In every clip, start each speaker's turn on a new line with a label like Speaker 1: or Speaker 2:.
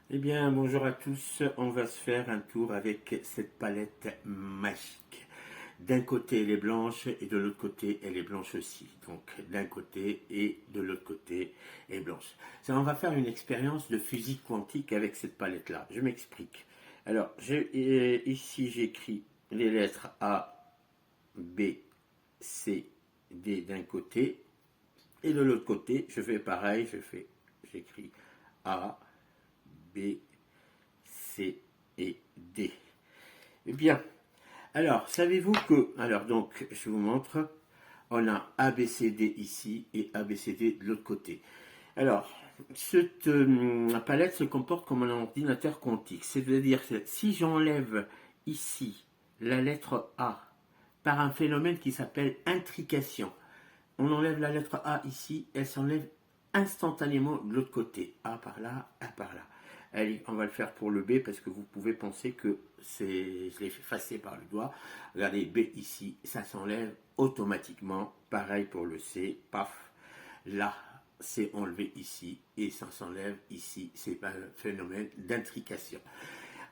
Speaker 1: Eh bien, bonjour à tous. On va se faire un tour avec cette palette magique. D'un côté, elle est blanche et de l'autre côté, elle est blanche aussi. Donc, d'un côté et de l'autre côté, elle est blanche. On va faire une expérience de physique quantique avec cette palette-là. Je m'explique. Alors, ici, j'écris les lettres A, B, C, D d'un côté. Et de l'autre côté, je fais pareil. J'écris A, B, C et D. Eh bien, alors, savez-vous que, alors donc, je vous montre, on a ABCD ici et ABCD de l'autre côté. Alors, cette palette se comporte comme un ordinateur quantique, c'est-à-dire que si j'enlève ici la lettre A par un phénomène qui s'appelle intrication, on enlève la lettre A ici, elle s'enlève instantanément de l'autre côté. A par là, A par là. Allez, on va le faire pour le B parce que vous pouvez penser que je l'ai effacé par le doigt. Regardez, B ici, ça s'enlève automatiquement. Pareil pour le C, paf. Là, c'est enlevé ici et ça s'enlève ici. C'est un phénomène d'intrication.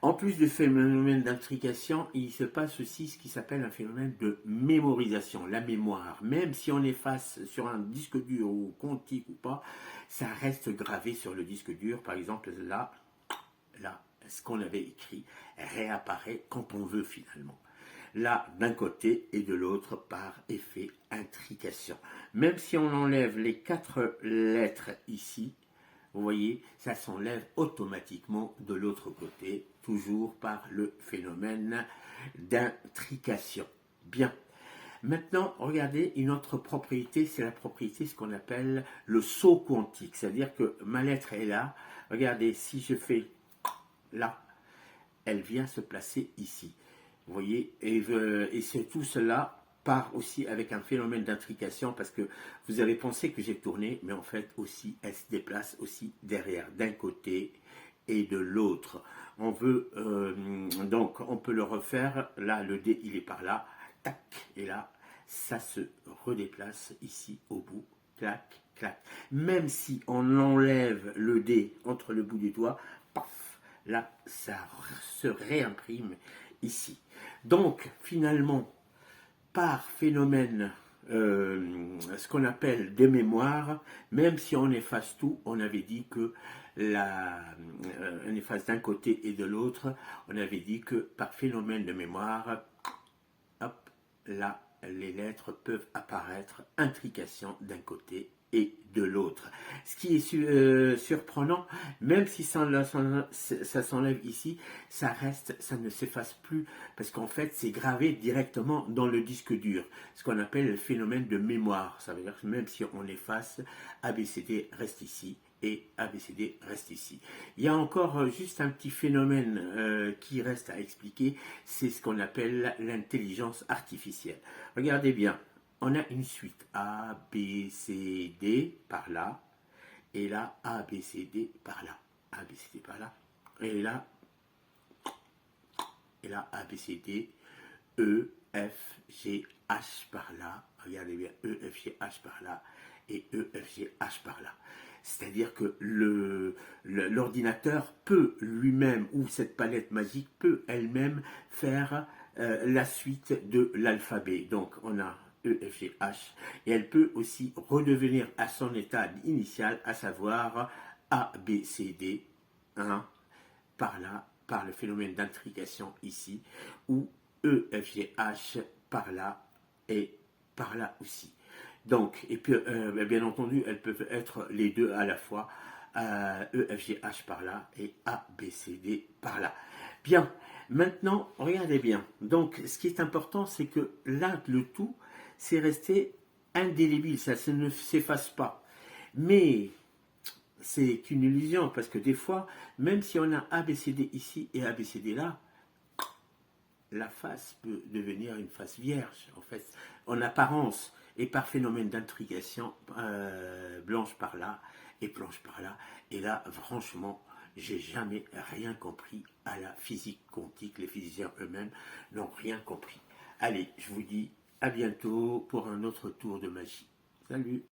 Speaker 1: En plus du phénomène d'intrication, il se passe aussi ce qui s'appelle un phénomène de mémorisation, la mémoire. Même si on efface sur un disque dur ou quantique ou pas, ça reste gravé sur le disque dur. Par exemple, là, ce qu'on avait écrit réapparaît quand on veut finalement. Là, d'un côté et de l'autre par effet intrication. Même si on enlève les 4 lettres ici, vous voyez, ça s'enlève automatiquement de l'autre côté, toujours par le phénomène d'intrication. Bien. Maintenant, regardez une autre propriété, c'est la propriété, ce qu'on appelle le saut quantique. C'est-à-dire que ma lettre est là. Regardez, si je fais là, elle vient se placer ici. Vous voyez, et c'est tout cela part aussi avec un phénomène d'intrication parce que vous avez pensé que j'ai tourné, mais en fait aussi, elle se déplace aussi derrière, d'un côté et de l'autre. On veut donc on peut le refaire. Là, le dé il est par là, tac, et là, ça se redéplace ici au bout, clac, clac. Même si on enlève le dé entre le bout du doigt, paf, là, ça se réimprime ici. Donc, finalement, par phénomène, ce qu'on appelle des mémoires, même si on efface tout, on avait dit que on efface d'un côté et de l'autre, on avait dit que par phénomène de mémoire, hop, là, les lettres peuvent apparaître intrication d'un côté et de l'autre. Ce qui est surprenant, même si ça s'enlève ici, ça reste, ça ne s'efface plus, parce qu'en fait, c'est gravé directement dans le disque dur, ce qu'on appelle le phénomène de mémoire. Ça veut dire que même si on efface, ABCD reste ici, et ABCD reste ici. Il y a encore juste un petit phénomène qui reste à expliquer, c'est ce qu'on appelle l'intelligence artificielle. Regardez bien, on a une suite A, B, C, D par là, et là A, B, C, D par là, A, B, C, D par là, et là A, B, C, D, E, F, G, H par là, regardez bien, E, F, G, H par là, et E, F, G, H par là. C'est-à-dire que l'ordinateur peut lui-même, ou cette palette magique peut elle-même faire la suite de l'alphabet. Donc on a E, F, G, H, et elle peut aussi redevenir à son état initial, à savoir A, B, C, D, hein, par là, par le phénomène d'intrication ici, ou E, F, G, H par là et par là aussi. Donc, et puis, bien entendu, elles peuvent être les deux à la fois, E, F, G, H par là et A, B, C, D par là. Bien, maintenant, regardez bien. Donc, ce qui est important, c'est que là, le tout, c'est resté indélébile, ça ne s'efface pas. Mais c'est qu'une illusion, parce que des fois, même si on a ABCD ici et ABCD là, la face peut devenir une face vierge, en fait, en apparence, et par phénomène d'intrigation, blanche par là et blanche par là. Et là, franchement, j'ai jamais rien compris à la physique quantique. Les physiciens eux-mêmes n'ont rien compris. Allez, je vous dis à bientôt pour un autre tour de magie. Salut!